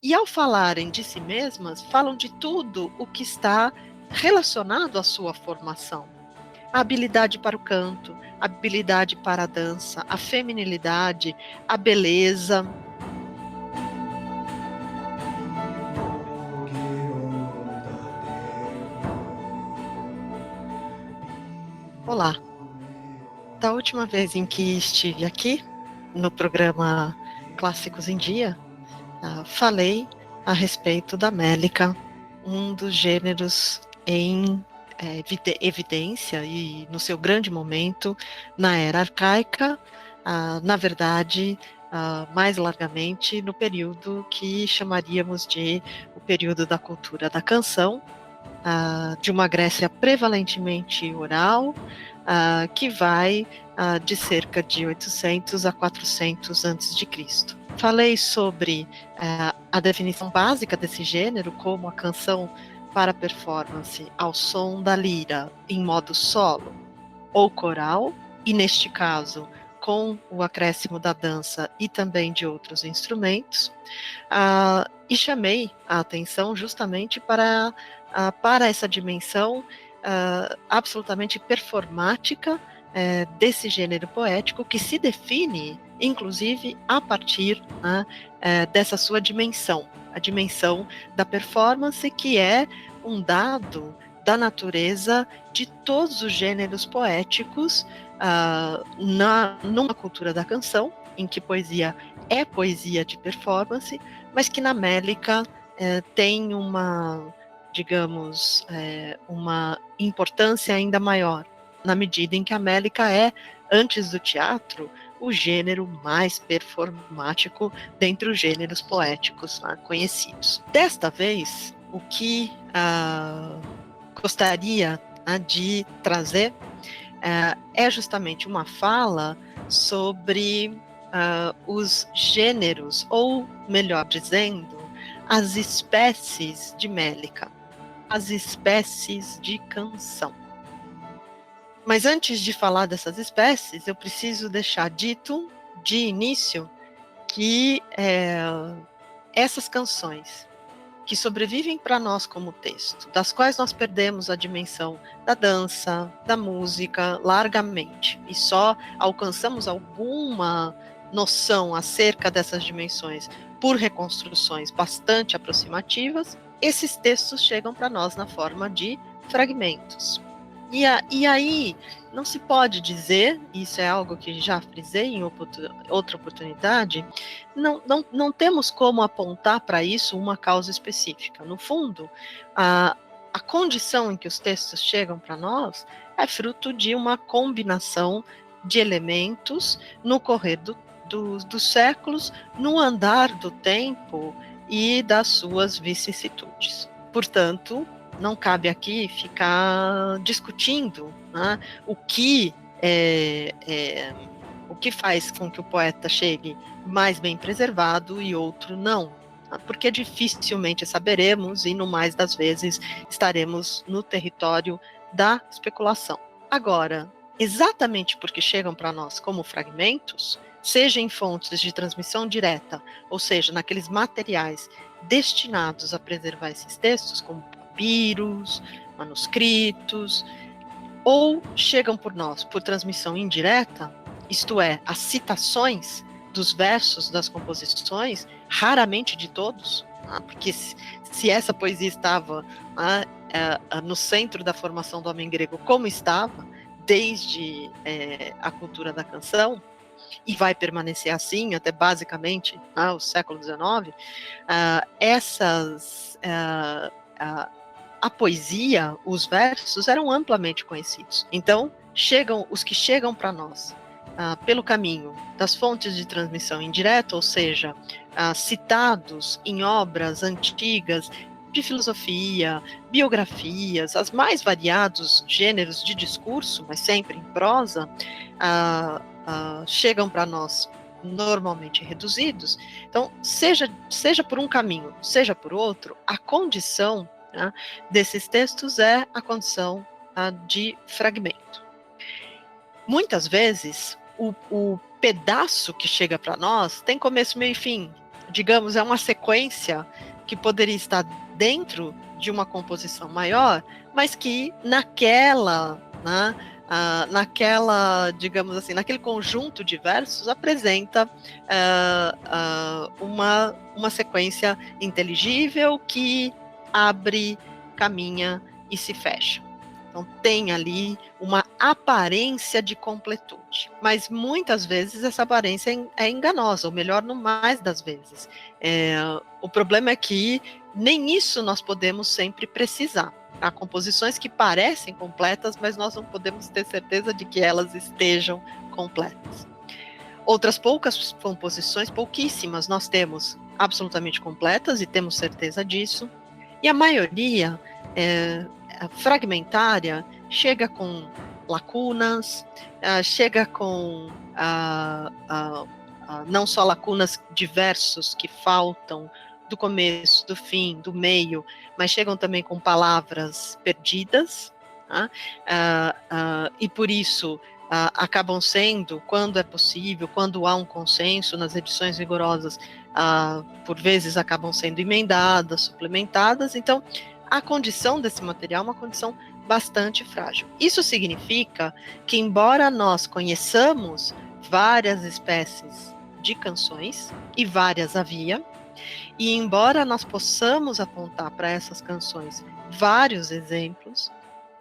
E ao falarem de si mesmas, falam de tudo o que está relacionado à sua formação. A habilidade para o canto, a habilidade para a dança, a feminilidade, a beleza. Olá, da última vez em que estive aqui, no programa Clássicos em Dia, falei a respeito da mélica, um dos gêneros em evidência e no seu grande momento na era arcaica, na verdade, mais largamente no período que chamaríamos de o período da cultura da canção, de uma Grécia prevalentemente oral, que vai de cerca de 800 a 400 a.C. Falei sobre a definição básica desse gênero como a canção para performance ao som da lira em modo solo ou coral, e neste caso com o acréscimo da dança e também de outros instrumentos, e chamei a atenção justamente para essa dimensão absolutamente performática desse gênero poético, que se define, inclusive, a partir dessa sua dimensão, a dimensão da performance, que é um dado da natureza de todos os gêneros poéticos numa cultura da canção, em que poesia é poesia de performance, mas que na mélica tem uma, digamos, uma importância ainda maior, na medida em que a mélica é, antes do teatro, o gênero mais performático dentre os gêneros poéticos conhecidos. Desta vez, o que gostaria de trazer é justamente uma fala sobre os gêneros, ou melhor dizendo, as espécies de mélica, as espécies de canção. Mas antes de falar dessas espécies, eu preciso deixar dito de início que essas canções que sobrevivem para nós como texto, das quais nós perdemos a dimensão da dança, da música, largamente, e só alcançamos alguma noção acerca dessas dimensões por reconstruções bastante aproximativas, esses textos chegam para nós na forma de fragmentos. E aí, não se pode dizer, isso é algo que já frisei em outra oportunidade, não temos como apontar para isso uma causa específica. No fundo, a condição em que os textos chegam para nós é fruto de uma combinação de elementos no correr dos séculos, no andar do tempo e das suas vicissitudes. Portanto, não cabe aqui ficar discutindo o que faz com que o poeta chegue mais bem preservado e outro não, porque dificilmente saberemos e, no mais das vezes, estaremos no território da especulação. Agora, exatamente porque chegam para nós como fragmentos, seja em fontes de transmissão direta, ou seja, naqueles materiais destinados a preservar esses textos, como papiros, manuscritos, ou chegam por nós por transmissão indireta, isto é, as citações dos versos das composições, raramente de todos, porque se essa poesia estava no centro da formação do homem grego, como estava desde a cultura da canção, e vai permanecer assim até basicamente o século XIX, a poesia, os versos eram amplamente conhecidos. Então, os que chegam para nós pelo caminho das fontes de transmissão indireta, ou seja, citados em obras antigas de filosofia, biografias, os mais variados gêneros de discurso, mas sempre em prosa, chegam para nós normalmente reduzidos. Então, seja por um caminho, seja por outro, a condição desses textos é a condição de fragmento. Muitas vezes, o pedaço que chega para nós tem começo, meio e fim, digamos, é uma sequência que poderia estar dentro de uma composição maior, mas que naquela, né, digamos assim, naquele conjunto de versos apresenta uma sequência inteligível que abre, caminha e se fecha. Então, tem ali uma aparência de completude, mas muitas vezes essa aparência é enganosa, ou melhor, no mais das vezes. O problema é que nem isso nós podemos sempre precisar. Há composições que parecem completas, mas nós não podemos ter certeza de que elas estejam completas. Outras poucas composições, pouquíssimas, nós temos absolutamente completas e temos certeza disso, e a maioria fragmentária chega com lacunas, chega com não só lacunas de versos que faltam do começo, do fim, do meio, mas chegam também com palavras perdidas, tá? E por isso acabam sendo, quando é possível, quando há um consenso nas edições rigorosas, por vezes acabam sendo emendadas, suplementadas. Então, a condição desse material é uma condição bastante frágil. Isso significa que, embora nós conheçamos várias espécies de canções, e várias havia, e embora nós possamos apontar para essas canções vários exemplos,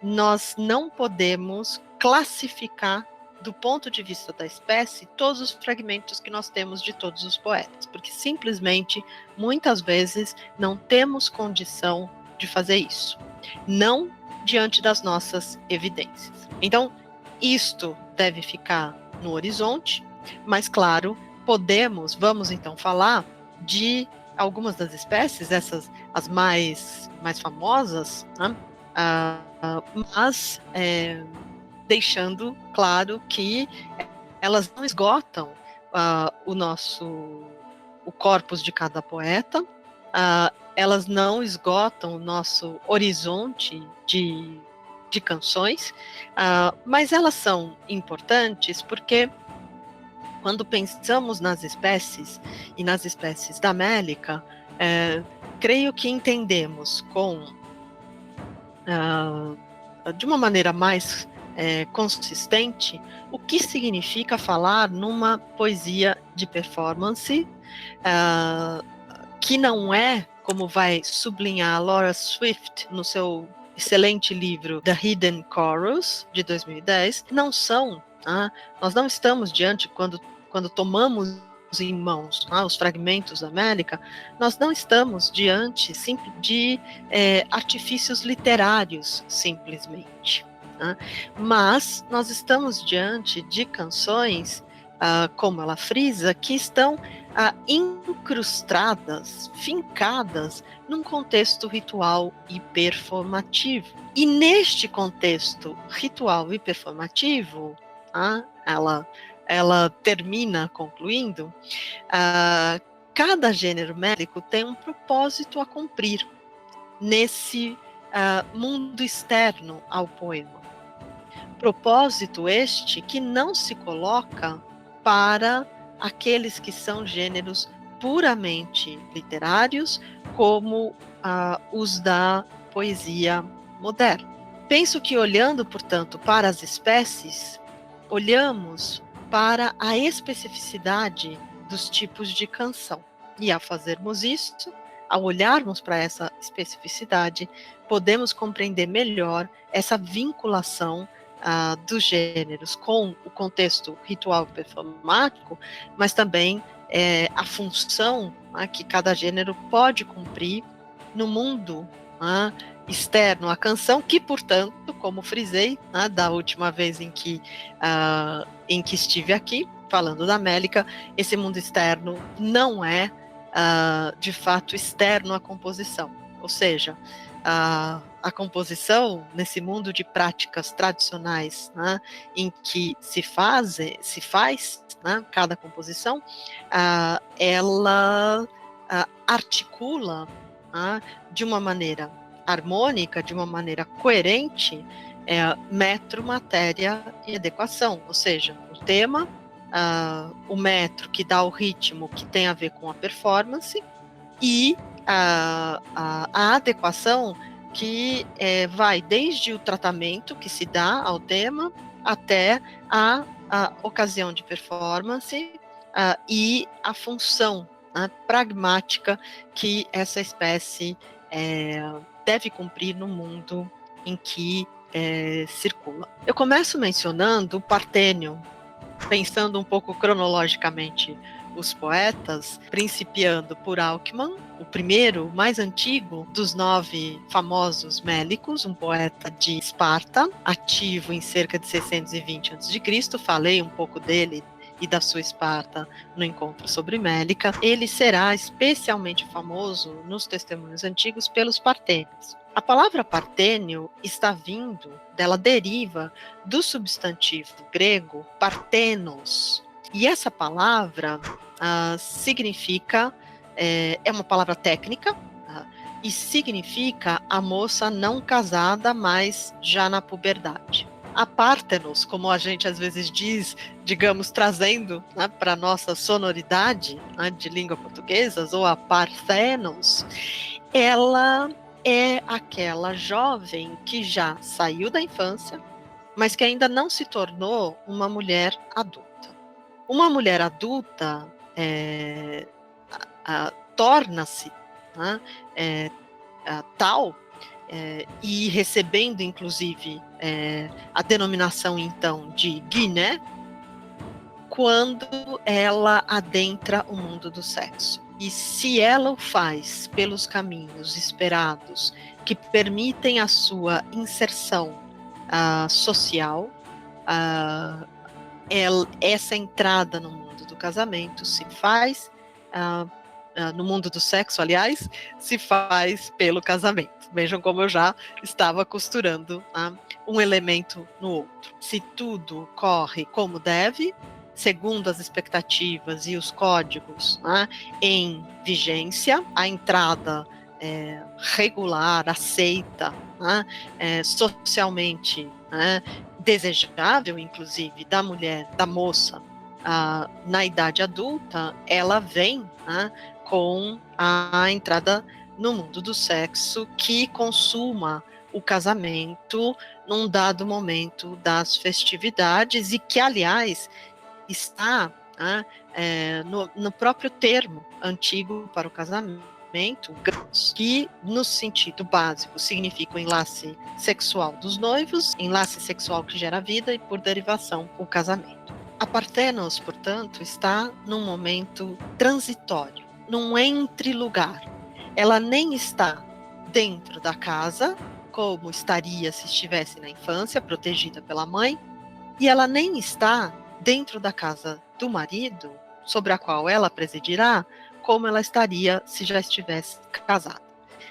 nós não podemos classificar do ponto de vista da espécie todos os fragmentos que nós temos de todos os poetas, porque simplesmente, muitas vezes, não temos condição de fazer isso, não diante das nossas evidências. Então, isto deve ficar no horizonte, mas claro, vamos então falar de algumas das espécies, essas as mais famosas, né? Mas deixando claro que elas não esgotam o corpus de cada poeta, elas não esgotam o nosso horizonte de canções, mas elas são importantes porque, quando pensamos nas espécies e nas espécies da Mélica, creio que entendemos de uma maneira mais consistente o que significa falar numa poesia de performance, que não é, como vai sublinhar Laura Swift no seu excelente livro The Hidden Chorus, de 2010, nós não estamos diante, quando tomamos em mãos os fragmentos da Mélica, nós não estamos diante de artifícios literários, simplesmente. Mas nós estamos diante de canções, como ela frisa, que estão incrustadas, fincadas num contexto ritual e performativo. E neste contexto ritual e performativo, ela termina concluindo, cada gênero mélico tem um propósito a cumprir nesse mundo externo ao poema. Propósito este que não se coloca para aqueles que são gêneros puramente literários, como os da poesia moderna. Penso que, olhando, portanto, para as espécies, olhamos para a especificidade dos tipos de canção. E, ao fazermos isso, ao olharmos para essa especificidade, podemos compreender melhor essa vinculação dos gêneros com o contexto ritual performático, mas também a função que cada gênero pode cumprir no mundo externo à canção, que, portanto, como frisei da última vez em que estive aqui, falando da Mélica, esse mundo externo não é, de fato, externo à composição. Ou seja, a composição, nesse mundo de práticas tradicionais, em que se faz cada composição, ela articula de uma maneira harmônica, de uma maneira coerente, metro, matéria e adequação, ou seja, o tema o metro, que dá o ritmo, que tem a ver com a performance, e a adequação, que vai desde o tratamento que se dá ao tema até a ocasião de performance e a função, né, pragmática que essa espécie deve cumprir no mundo em que circula. Eu começo mencionando o Partênio, pensando um pouco cronologicamente os poetas, principiando por Alckmin, o primeiro, mais antigo dos 9 famosos mélicos, um poeta de Esparta, ativo em cerca de 620 a.C. Falei um pouco dele e da sua Esparta no encontro sobre Mélica. Ele será especialmente famoso nos testemunhos antigos pelos partênios. A palavra partênio está vindo, dela deriva do substantivo grego partenos. E essa palavra significa, é uma palavra técnica, e significa a moça não casada, mas já na puberdade. A Pártenos, como a gente às vezes diz, digamos, trazendo, né, para a nossa sonoridade, né, de língua portuguesa, ou a Parthenos, ela é aquela jovem que já saiu da infância, mas que ainda não se tornou uma mulher adulta. Uma mulher adulta torna-se, né, tal, e recebendo inclusive a denominação então de Guiné, quando ela adentra o mundo do sexo. E se ela o faz pelos caminhos esperados, que permitem a sua inserção social, essa entrada no mundo do casamento se faz, no mundo do sexo, aliás, se faz pelo casamento. Vejam como eu já estava costurando um elemento no outro. Se tudo corre como deve, segundo as expectativas e os códigos em vigência, a entrada regular, aceita, socialmente desejável, inclusive, da mulher, da moça, na idade adulta, ela vem com a entrada no mundo do sexo, que consuma o casamento num dado momento das festividades, e que, aliás, está no próprio termo antigo para o casamento, que no sentido básico significa o enlace sexual dos noivos, enlace sexual que gera vida e, por derivação, o casamento. A Parthenos, portanto, está num momento transitório, num entre-lugar. Ela nem está dentro da casa, como estaria se estivesse na infância, protegida pela mãe, e ela nem está dentro da casa do marido, sobre a qual ela presidirá, como ela estaria se já estivesse casada.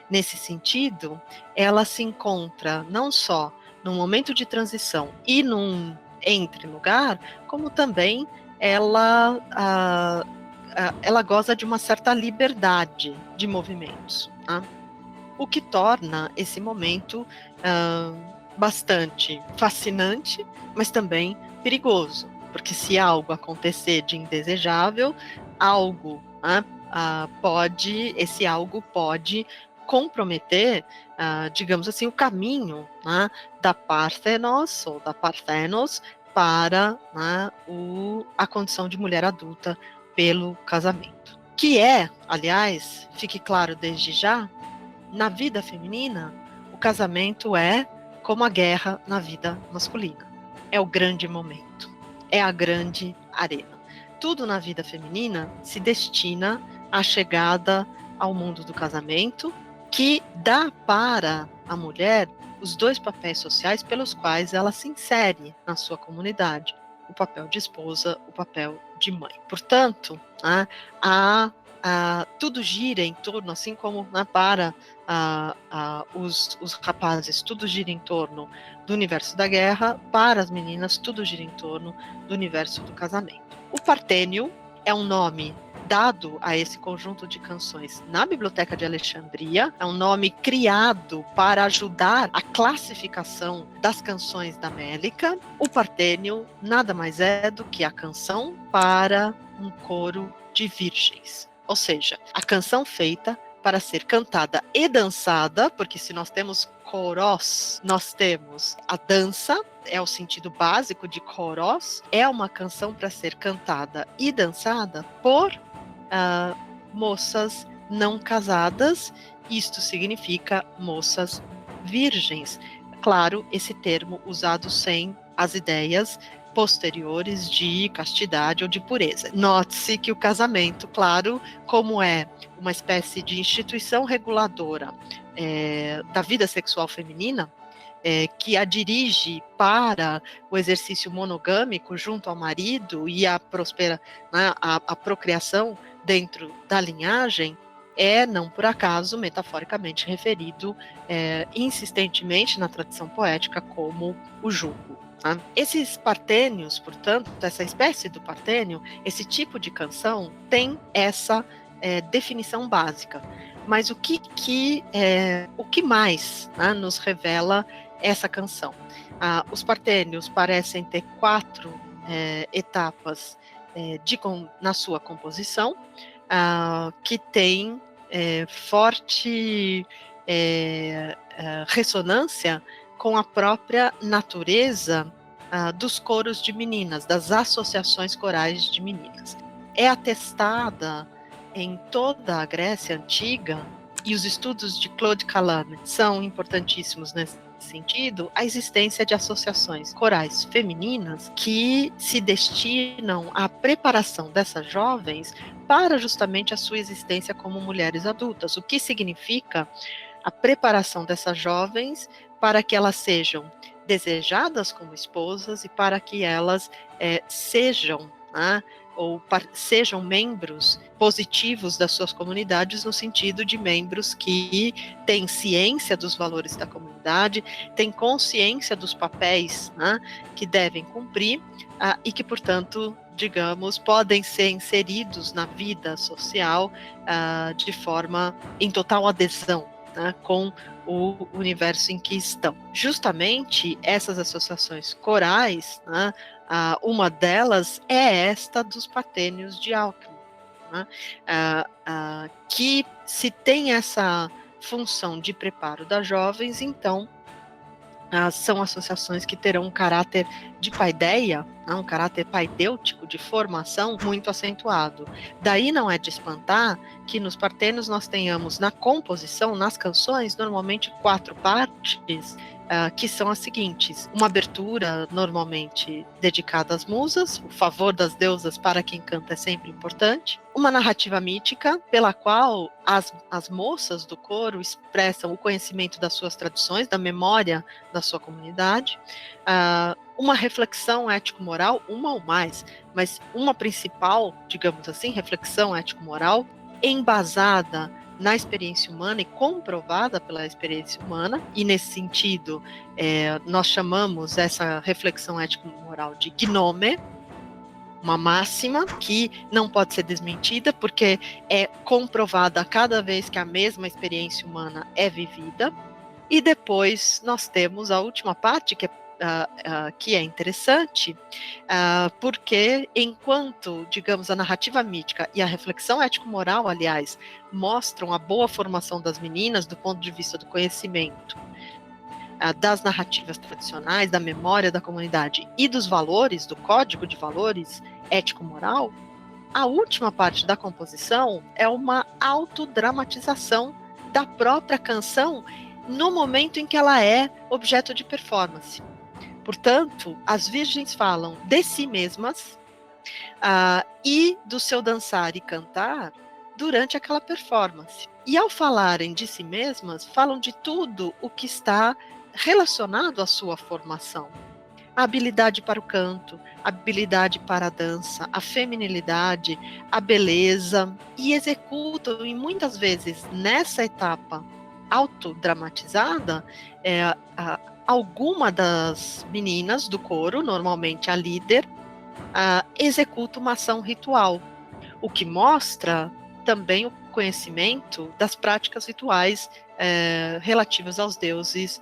Nesse sentido, ela se encontra não só num momento de transição e num entre-lugar, como também ela goza de uma certa liberdade de movimentos, o que torna esse momento bastante fascinante, mas também perigoso, porque se algo acontecer de indesejável, esse algo pode comprometer, digamos assim, o caminho da Parthenos ou da Parthenos para a condição de mulher adulta pelo casamento. Que aliás, fique claro desde já, na vida feminina, o casamento é como a guerra na vida masculina. É o grande momento, é a grande arena. Tudo na vida feminina se destina à chegada ao mundo do casamento, que dá para a mulher os 2 papéis sociais pelos quais ela se insere na sua comunidade: o papel de esposa, o papel de mãe. Portanto, tudo gira em torno, assim como para os rapazes, tudo gira em torno do universo da guerra, para as meninas, tudo gira em torno do universo do casamento. O partênio é um nome dado a esse conjunto de canções na Biblioteca de Alexandria. É um nome criado para ajudar a classificação das canções da Mélica. O partênio nada mais é do que a canção para um coro de virgens, ou seja, a canção feita para ser cantada e dançada, porque se nós temos corós, nós temos a dança, é o sentido básico de corós, é uma canção para ser cantada e dançada por moças não casadas, isto significa moças virgens. Claro, esse termo usado sem as ideias posteriores de castidade ou de pureza. Note-se que o casamento, claro, como é uma espécie de instituição reguladora da vida sexual feminina, que a dirige para o exercício monogâmico junto ao marido e a procriação dentro da linhagem, não por acaso, metaforicamente referido insistentemente na tradição poética como o jugo. Tá? Esses partênios, portanto, essa espécie do partênio, esse tipo de canção tem essa definição básica. Mas o que mais nos revela essa canção? Os partênios parecem ter 4 etapas na sua composição, que tem forte ressonância com a própria natureza dos coros de meninas, das associações corais de meninas. É atestada em toda a Grécia Antiga, e os estudos de Claude Calame são importantíssimos nesse sentido, a existência de associações corais femininas que se destinam à preparação dessas jovens para justamente a sua existência como mulheres adultas, o que significa a preparação dessas jovens para que elas sejam desejadas como esposas e para que elas sejam membros positivos das suas comunidades, no sentido de membros que têm ciência dos valores da comunidade, têm consciência dos papéis que devem cumprir e que, portanto, digamos, podem ser inseridos na vida social de forma em total adesão com o universo em que estão. Justamente essas associações corais, uma delas é esta dos partênios de Alckmin, que se tem essa função de preparo das jovens, então são associações que terão um caráter de paideia, um caráter paidêutico de formação muito acentuado. Daí não é de espantar que nos partênios nós tenhamos na composição, nas canções, normalmente 4 partes, que são as seguintes: uma abertura normalmente dedicada às musas, o favor das deusas para quem canta é sempre importante, uma narrativa mítica pela qual as moças do coro expressam o conhecimento das suas tradições, da memória da sua comunidade, uma reflexão ético-moral, uma ou mais, mas uma principal, digamos assim, reflexão ético-moral, embasada na experiência humana e comprovada pela experiência humana, e nesse sentido nós chamamos essa reflexão ético-moral de gnome, uma máxima que não pode ser desmentida, porque é comprovada cada vez que a mesma experiência humana é vivida. E depois nós temos a última parte, que é interessante, porque enquanto, digamos, a narrativa mítica e a reflexão ético-moral, aliás, mostram a boa formação das meninas do ponto de vista do conhecimento, das narrativas tradicionais, da memória da comunidade e dos valores, do código de valores ético-moral, a última parte da composição é uma autodramatização da própria canção no momento em que ela é objeto de performance. Portanto, as virgens falam de si mesmas e do seu dançar e cantar durante aquela performance. E ao falarem de si mesmas, falam de tudo o que está relacionado à sua formação. A habilidade para o canto, a habilidade para a dança, a feminilidade, a beleza, e executam, e muitas vezes nessa etapa autodramatizada, alguma das meninas do coro, normalmente a líder, executa uma ação ritual. o que mostra também o conhecimento das práticas rituais relativas aos deuses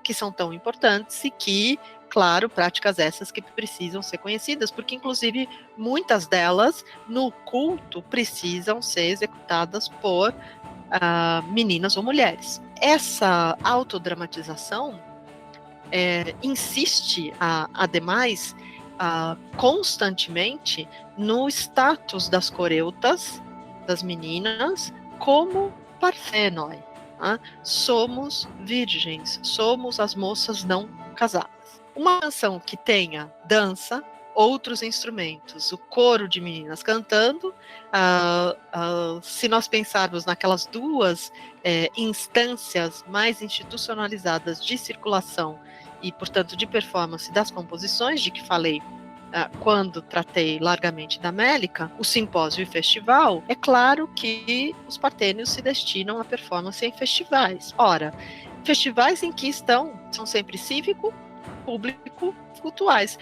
que são tão importantes e que, claro, práticas essas que precisam ser conhecidas, porque inclusive muitas delas no culto precisam ser executadas por meninas ou mulheres. Essa autodramatização insiste, ademais, constantemente no status das coreutas, das meninas, como Parthenoi. Somos virgens, somos as moças não casadas. Uma canção que tenha dança, outros instrumentos, o coro de meninas cantando, se nós pensarmos naquelas duas instâncias mais institucionalizadas de circulação e, portanto, de performance das composições, de que falei quando tratei largamente da Mélica, o simpósio e festival, é claro que os partênios se destinam à performance em festivais. Ora, festivais em que são sempre cívico, público, cultuais,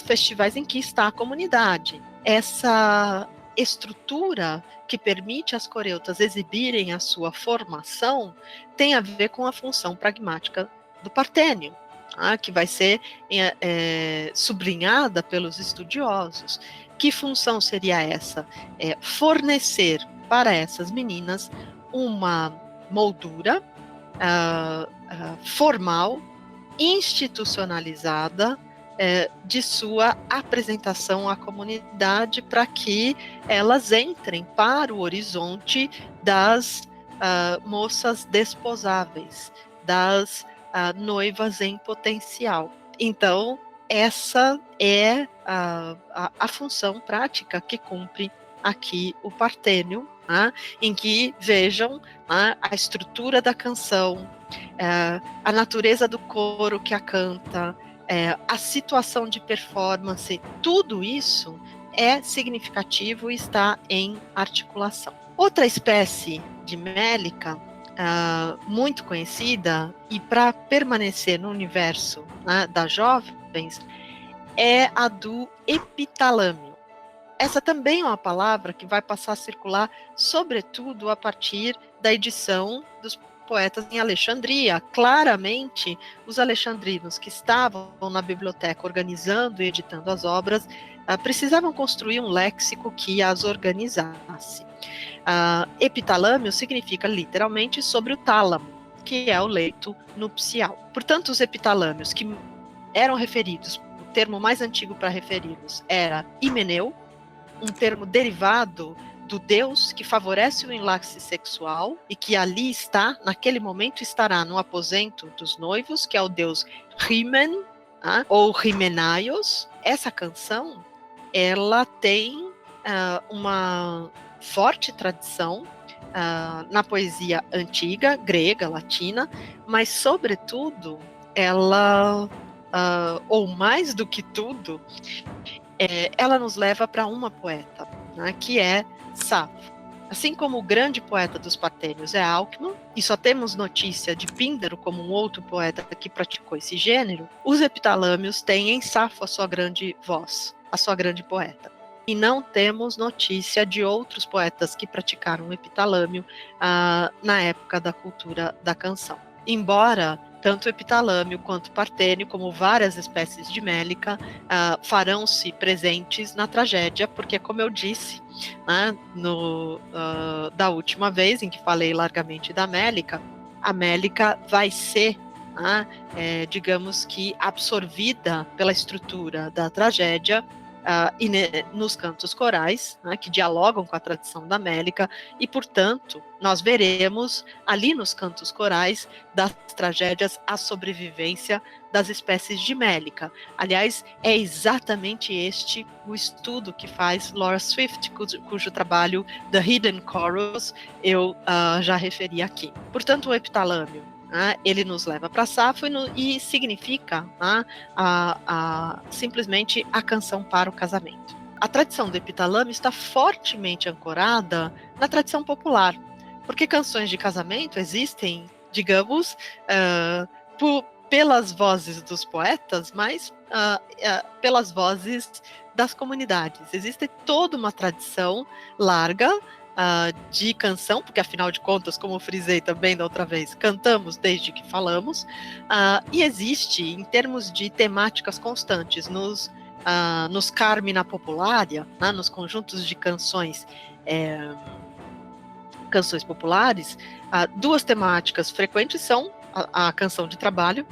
festivais em que está a comunidade. Essa estrutura que permite às coreutas exibirem a sua formação tem a ver com a função pragmática do partênio, que vai ser sublinhada pelos estudiosos. Que função seria essa? Fornecer para essas meninas uma moldura formal, institucionalizada, de sua apresentação à comunidade, para que elas entrem para o horizonte das moças desposáveis, das noivas em potencial. Então, essa é a função prática que cumpre aqui o partênio, em que vejam a estrutura da canção, a natureza do coro que a canta, a situação de performance, tudo isso é significativo e está em articulação. Outra espécie de mélica muito conhecida e para permanecer no universo das jovens é a do epitalâmio. Essa também é uma palavra que vai passar a circular, sobretudo a partir da edição dos poetas em Alexandria. Claramente, os alexandrinos que estavam na biblioteca organizando e editando as obras precisavam construir um léxico que as organizasse. Epitalâmio significa literalmente sobre o tálamo, que é o leito nupcial. Portanto, os epitalâmios que eram referidos, o termo mais antigo para referi-los era himeneu, um termo derivado do deus que favorece o enlace sexual e que ali está, naquele momento estará no aposento dos noivos, que é o deus Hymen, ou Hymenaios. Essa canção, ela tem uma forte tradição na poesia antiga, grega, latina, mas, sobretudo, ela, ou mais do que tudo, ela nos leva para uma poeta, que é Safo. Assim como o grande poeta dos partênios é Alcman, e só temos notícia de Píndaro como um outro poeta que praticou esse gênero, os epitalâmios têm em Safo a sua grande voz, a sua grande poeta. E não temos notícia de outros poetas que praticaram o epitalâmio na época da cultura da canção. Embora tanto o epitalâmio quanto o partênio, como várias espécies de mélica, farão-se presentes na tragédia, porque, como eu disse, da última vez em que falei largamente da mélica, a mélica vai ser, digamos que, absorvida pela estrutura da tragédia, e nos cantos corais, que dialogam com a tradição da mélica, e, portanto, nós veremos ali nos cantos corais das tragédias a sobrevivência das espécies de mélica. Aliás, é exatamente este o estudo que faz Laura Swift, cujo trabalho The Hidden Chorus eu já referi aqui. Portanto, o epitalâmio, ele nos leva para Safo e significa simplesmente a canção para o casamento. A tradição do epitalâmio está fortemente ancorada na tradição popular, porque canções de casamento existem, digamos, pelas vozes dos poetas, mas pelas vozes das comunidades. Existe toda uma tradição larga de canção, porque afinal de contas, como eu frisei também da outra vez, cantamos desde que falamos, e existe, em termos de temáticas constantes, nos Carmina Popularia, né, nos conjuntos de canções populares, duas temáticas frequentes são a canção de trabalho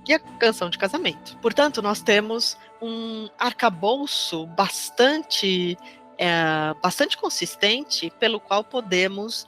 e a canção de casamento. Portanto, nós temos um arcabouço bastante consistente, pelo qual podemos,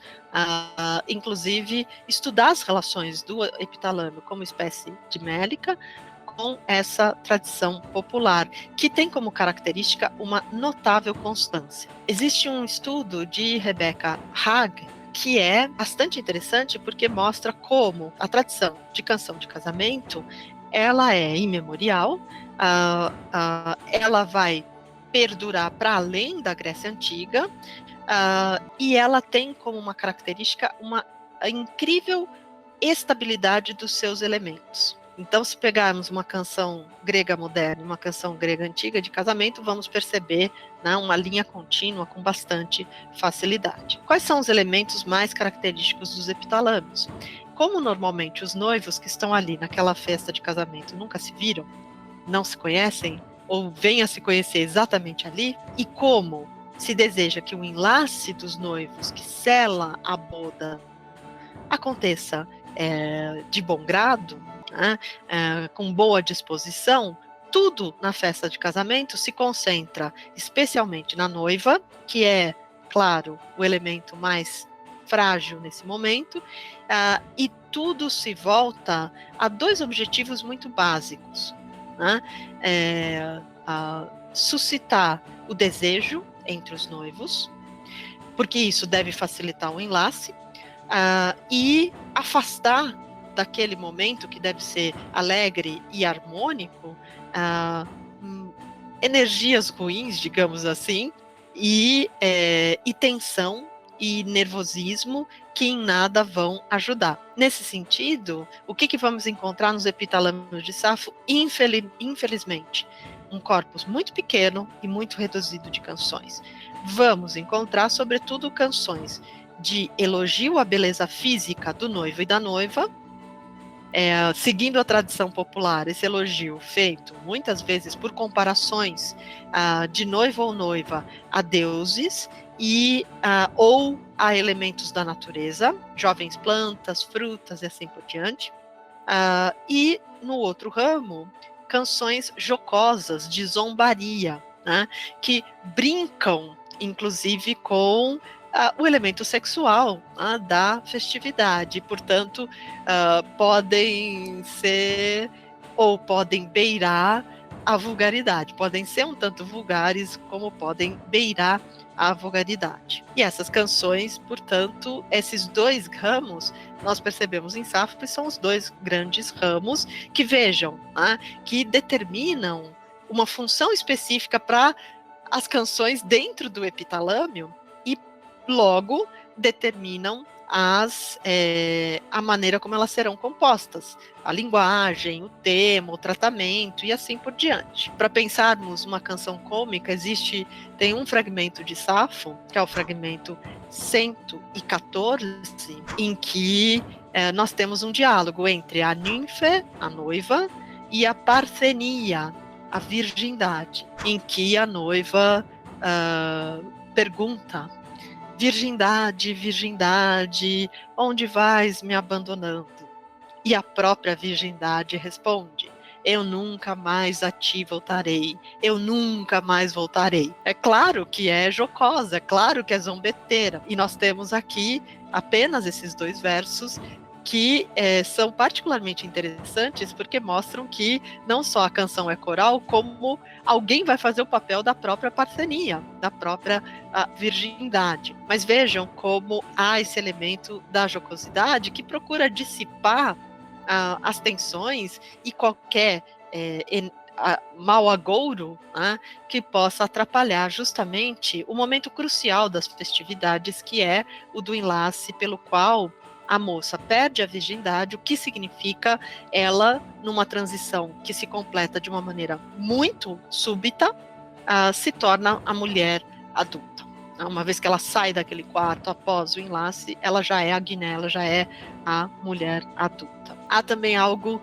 inclusive, estudar as relações do epitalâmio como espécie de mélica com essa tradição popular, que tem como característica uma notável constância. Existe um estudo de Rebecca Hagg, que é bastante interessante porque mostra como a tradição de canção de casamento, ela é imemorial, ela vai perdurar para além da Grécia Antiga, e ela tem como uma característica uma incrível estabilidade dos seus elementos. Então, se pegarmos uma canção grega moderna e uma canção grega antiga de casamento, vamos perceber, né, uma linha contínua com bastante facilidade. Quais são os elementos mais característicos dos epitalâmios? Como normalmente os noivos que estão ali naquela festa de casamento nunca se viram, não se conhecem, ou vêm a se conhecer exatamente ali, e como se deseja que o enlace dos noivos que sela a boda aconteça de bom grado, né, com boa disposição, tudo na festa de casamento se concentra especialmente na noiva, que é, claro, o elemento mais frágil nesse momento, e tudo se volta a dois objetivos muito básicos, né? Suscitar o desejo entre os noivos, porque isso deve facilitar o enlace, e afastar daquele momento que deve ser alegre e harmônico energias ruins, digamos assim, e tensão e nervosismo que em nada vão ajudar. Nesse sentido, o que vamos encontrar nos epitalâmios de Safo? Infelizmente, um corpus muito pequeno e muito reduzido de canções. Vamos encontrar, sobretudo, canções de elogio à beleza física do noivo e da noiva, seguindo a tradição popular, esse elogio feito muitas vezes por comparações de noivo ou noiva a deuses ou a elementos da natureza, jovens plantas, frutas e assim por diante. E no outro ramo, canções jocosas de zombaria, né, que brincam, inclusive, com o elemento sexual da festividade, portanto, podem ser ou podem beirar a vulgaridade, podem ser um tanto vulgares como podem beirar a vulgaridade. E essas canções, portanto, esses dois ramos, nós percebemos em Safo que são os dois grandes ramos que, vejam, que determinam uma função específica para as canções dentro do epitalâmio e logo determinam a maneira como elas serão compostas, a linguagem, o tema, o tratamento e assim por diante. Para pensarmos uma canção cômica, tem um fragmento de Safo, que é o fragmento 114, em que nós temos um diálogo entre a ninfe, a noiva, e a parthenia, a virgindade, em que a noiva pergunta: virgindade, virgindade, onde vais me abandonando? E a própria virgindade responde: eu nunca mais a ti voltarei, eu nunca mais voltarei. É claro que é jocosa, é claro que é zombeteira. E nós temos aqui apenas esses dois versos que são particularmente interessantes porque mostram que não só a canção é coral, como alguém vai fazer o papel da própria parthenia, da própria virgindade. Mas vejam como há esse elemento da jocosidade que procura dissipar as tensões e qualquer mau agouro que possa atrapalhar justamente o momento crucial das festividades, que é o do enlace pelo qual a moça perde a virgindade, o que significa ela, numa transição que se completa de uma maneira muito súbita, se torna a mulher adulta. Uma vez que ela sai daquele quarto após o enlace, ela já é a Guiné, ela já é a mulher adulta. Há também algo,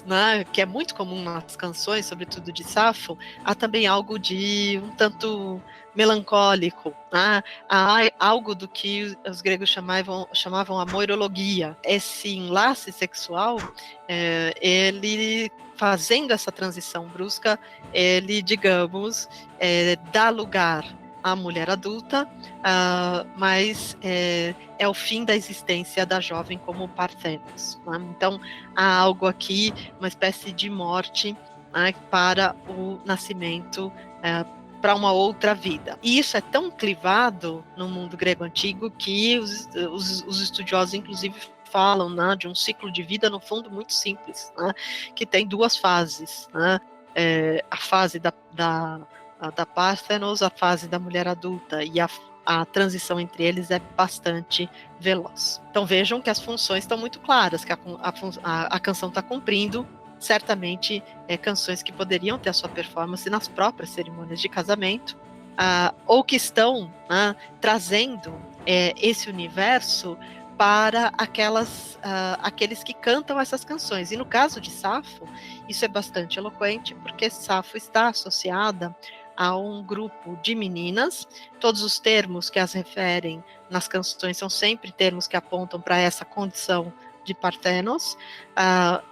né, que é muito comum nas canções, sobretudo de Safo, há também algo de um tanto melancólico, né? Há algo do que os gregos chamavam a moirologia. Esse enlace sexual, ele fazendo essa transição brusca, ele, digamos, dá lugar à mulher adulta, mas é o fim da existência da jovem como Parthenos. Né? Então, há algo aqui, uma espécie de morte, né, para o nascimento, para uma outra vida. E isso é tão clivado no mundo grego antigo que os estudiosos, inclusive, falam, né, de um ciclo de vida, no fundo, muito simples, né, que tem duas fases. Né, a fase da Parthenos, a fase da mulher adulta, e a transição entre eles é bastante veloz. Então vejam que as funções estão muito claras, que a canção está cumprindo, certamente, canções que poderiam ter a sua performance nas próprias cerimônias de casamento, ou que estão, né, trazendo esse universo para aqueles que cantam essas canções. E no caso de Safo, isso é bastante eloquente, porque Safo está associada a um grupo de meninas. Todos os termos que as referem nas canções são sempre termos que apontam para essa condição de Parthenos,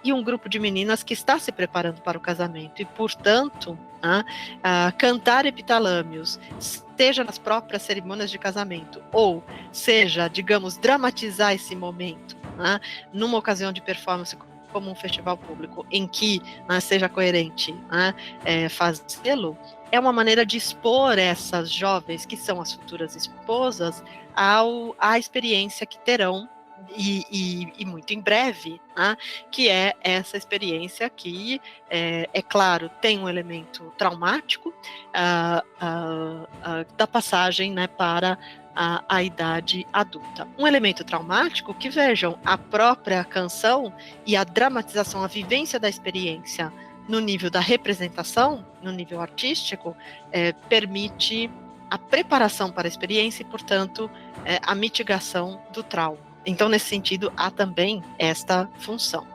e um grupo de meninas que está se preparando para o casamento, e portanto, cantar epitalâmios, seja nas próprias cerimônias de casamento, ou seja, digamos, dramatizar esse momento, numa ocasião de performance como um festival público, em que seja coerente fazê-lo, é uma maneira de expor essas jovens, que são as futuras esposas, à experiência que terão, e muito em breve, que é essa experiência que, é claro, tem um elemento traumático, da passagem, né, para a idade adulta. Um elemento traumático que, vejam, a própria canção e a dramatização, a vivência da experiência no nível da representação, no nível artístico, permite a preparação para a experiência e, portanto, a mitigação do trauma. Então, nesse sentido, há também esta função.